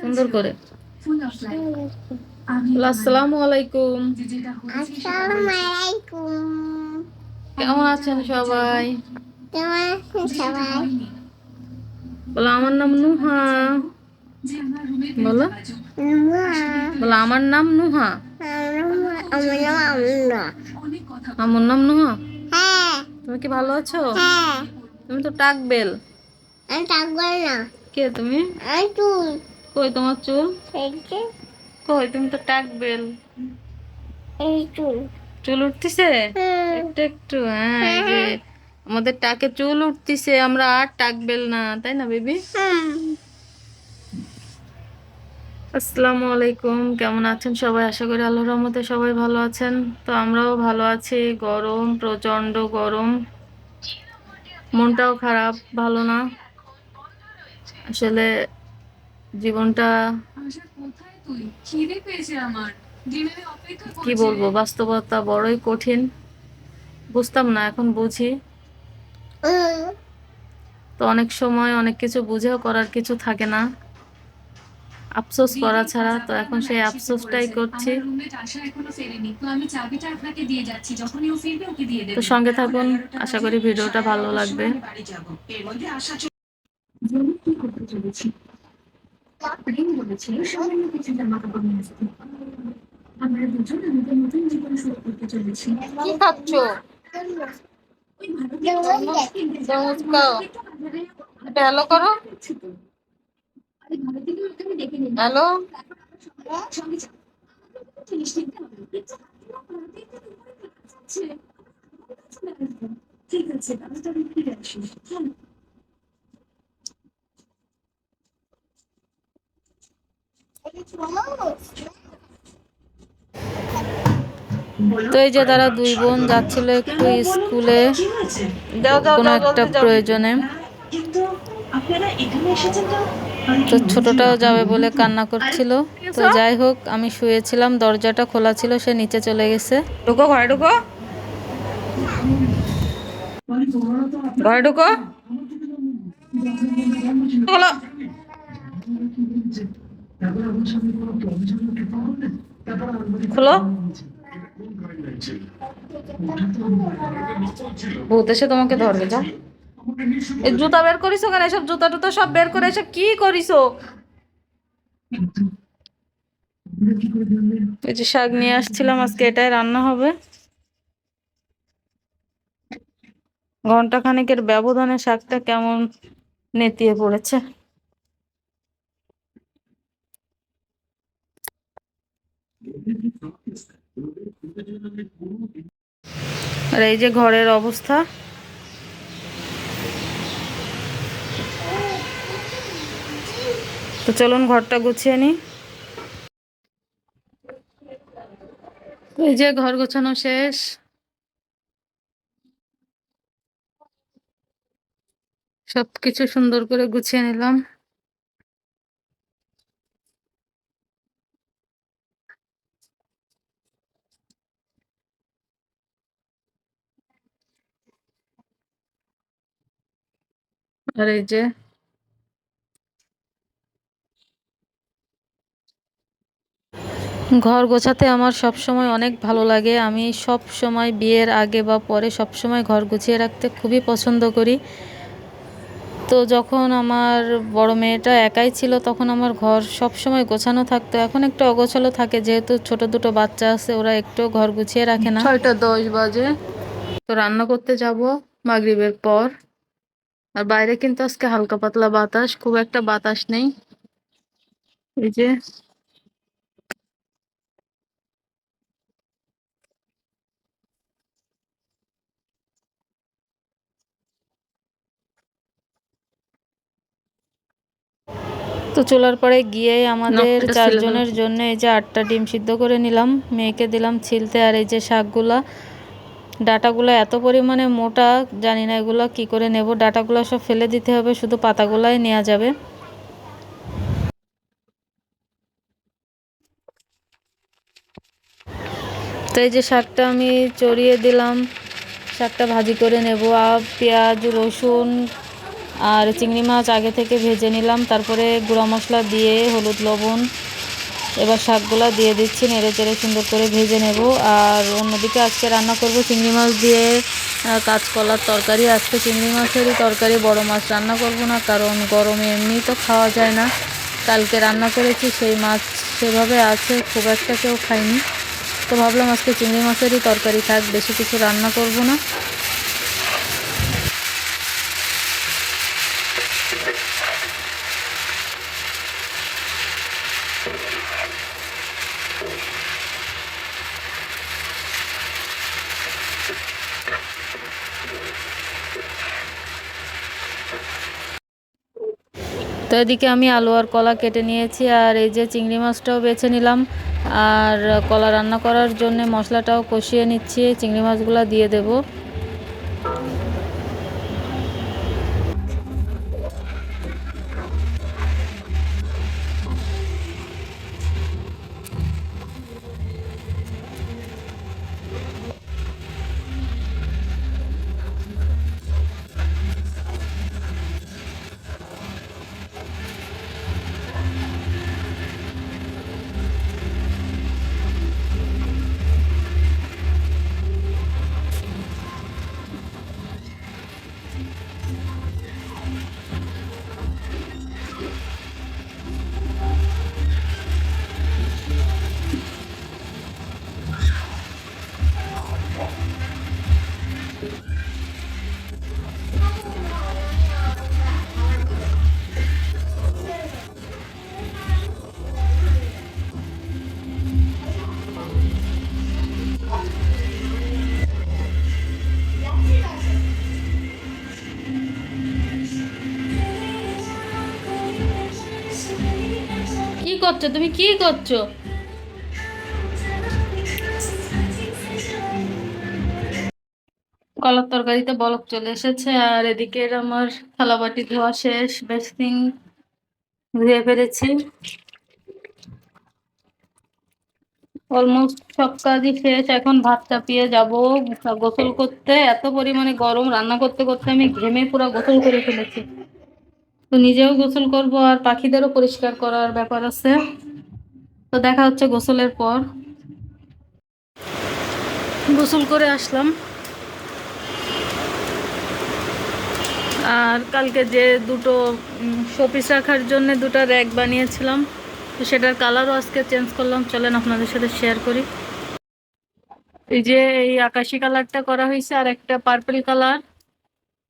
সুন্দর করে আসসালামু আলাইকুম। কেমন আছেন সবাই? বলো আমার নাম নুহা। বলো বলো আমার নাম নুহা। আমার নাম নুহা। তুমি কি ভালো আছো? তুমি তো টাকবেল। কে তুমি? কই তোমার চুল? কই তুমি তো টাকবেল। চুল উঠতিছে একটু একটু। হ্যাঁ, এই যে আমাদের টাকে চুল উঠতিছে, আমরা আর টাকবেল না, তাই না বেবি? আসসালামু আলাইকুম। কেমন আছেন সবাই? আশা করি আল্লাহর রহমতে সবাই ভালো আছেন। তো আমরাও ভালো আছি। গরম, প্রচন্ড গরম, মনটাও খারাপ, ভালো না আসলে। জীবনটা কি বলবো, বাস্তবতা বড়ই কঠিন। বুঝতাম না, এখন বুঝি। তো অনেক সময় অনেক কিছু বুঝেও করার কিছু থাকে না, আফসোস করা ছাড়া। তো এখন সেই আফসোসটাই করছি। তো সঙ্গে থাকুন, আশা করি ভিডিওটা ভালো লাগবে। কি খাচ্ছো? হ্যালো করো। হ্যালো। তো এই যে তারা দুই বোন যাচ্ছিল একটু স্কুলে কোনো একটা প্রয়োজনে। তো ছোটটাও যাবে বলে কান্না করছিল। তো যাই হোক, আমি শুয়েছিলাম, দরজাটা খোলা ছিল, সে নিচে চলে গেছে। ঢুকো ঘরে, ঢুকো ঘরে, ঢুকো খোলো। ভূত এসে তোমাকে ধরবে। যা, এই জুতা বের করিছো কেন? এসব জুতা টুতা সব বের করে এসব কি করিছো? এই যে শাক নিয়ে আসছিলাম, আজকে এটাই রান্না হবে। ঘন্টা খানেকের ব্যবধানে শাকটা কেমন নেতিয়ে পড়েছে। আর এই যে ঘরের অবস্থা। তো চলুন ঘরটা গুছিয়ে নি। এই যে ঘর গোছানো শেষ, সবকিছু সুন্দর করে গুছিয়ে নিলাম। আর এই যে ঘর গোছাতে আমার সব সময় অনেক ভালো লাগে। আমি সব সময় বিয়ের আগে বা পরে সব সময় ঘর গুছিয়ে রাখতে খুবই পছন্দ করি। তো যখন আমার বড় মেয়েটা একাই ছিল তখন আমার ঘর সব সময় গোছানো থাকতো। এখন একটু অগোছালো থাকে, যেহেতু ছোট দুটো বাচ্চা আছে, ওরা একটু ঘর গুছিয়ে রাখে না। 6টা 10 বাজে। তো রান্না করতে যাব মাগরিবের পর। আর বাইরে কিন্তু আজকে হালকা পাতলা বাতাস, খুব একটা বাতাস নেই। এই যে তো চুলার পরে গিয়ে আমাদের 4 জনের জন্য এই যে 8টা ডিম সিদ্ধ করে নিলাম, মেয়েকে দিলাম ছিলতে। আর এই যে শাকগুলা, ডাটাগুলো এত পরিমাণে মোটা, জানি না এগুলো কি করে নেব। ডাটাগুলো সব ফেলে দিতে হবে, শুধু পাতাগুলাই নেওয়া যাবে। তো এই যে শাকটা আমি চড়িয়ে দিলাম, শাকটা ভাজি করে নেব। আর পেঁয়াজ রসুন আর চিংড়ি মাছ আগে থেকে ভেজে নিলাম, তারপরে গুঁড়া মশলা দিয়ে হলুদ লবণ এবার শাকগুলা দিয়ে দিচ্ছি, নেড়ে চেড়ে সুন্দর করে ভেজে নেব। আর অন্যদিকে আজকে রান্না করব চিংড়ি মাছ দিয়ে কাঁচকলার তরকারি। আজকে চিংড়ি মাছেরই তরকারি, বড় মাছ রান্না করব না, কারণ গরমে এমনি তো খাওয়া যায় না। কালকে রান্না করেছি সেই মাছ সেভাবে আছে, খুব একটা কেউ খায়নি, তো ভাবলাম আজকে চিংড়ি মাছেরই তরকারি থাক, বেশি কিছু রান্না করব না। তো এদিকে আমি আলু আর কলা কেটে নিয়েছি, আর এই যে চিংড়ি মাছটাও বেছে নিলাম। আর কলা রান্না করার জন্য মশলাটাও কষিয়ে নিচ্ছি, চিংড়ি মাছগুলো দিয়ে দেব। কি করছো তুমি, কি করছো? কলার তরকারিতে বলক চলে এসেছে, আর এদিকের আমার থালা বাটি ধোয়া শেষ, বেসিন ধুয়ে ফেলেছি। অলমোস্ট সব কাজই শেষ, এখন ভাত চাপিয়ে যাব গোসল করতে। এত পরিমাণে গরম, রান্না করতে করতে আমি ঘেমে পুরো গোসল করে ফেলেছি। তো নিজেও গোসল করব, আর পাখিদেরও পরিষ্কার করার ব্যাপার আছে। তো দেখা হচ্ছে গোসলের পর। গোসল করে আসলাম, আর কালকে যে দুটো শোপিস রাখার জন্য দুটো র্যাক বানিয়েছিলাম, তো সেটার কালারও আজকে চেঞ্জ করলাম। চলেন আপনাদের সাথে শেয়ার করি। এই যে এই আকাশি কালারটা করা হয়েছে, আর একটা পার্পল কালার,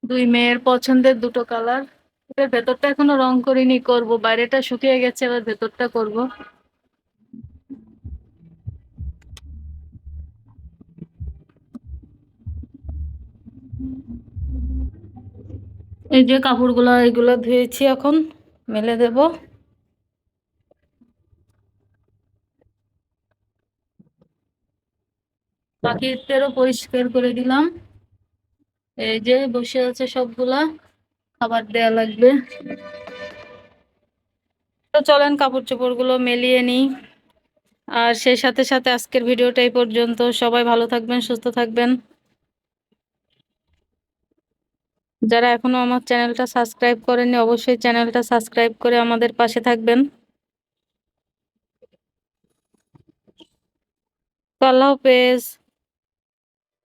দুই মেয়ের পছন্দের দুটো কালার। এবার ভেতরটা এখনো রং করিনি, করব। বাইরেটা শুকিয়ে গেছে, এবার ভেতরটা করব। এই যে কাপড়গুলো এগুলো ধুয়েছি, এখন মেলে দেব। পাখিদেরও পরিষ্কার করে দিলাম। এই যে বসে আছে সবগুলা, খাবার দেয়া লাগবে। তো চলেন কাপড় চোপড় গুলো মেলিয়ে নিই। আর সেই সাথে সাথে আজকের ভিডিওটা এই পর্যন্ত। সবাই ভালো থাকবেন, সুস্থ থাকবেন। যারা এখনো আমার চ্যানেলটা সাবস্ক্রাইব করেননি, অবশ্যই চ্যানেলটা সাবস্ক্রাইব করে আমাদের পাশে থাকবেন। তো আল্লাহ হাফেজ।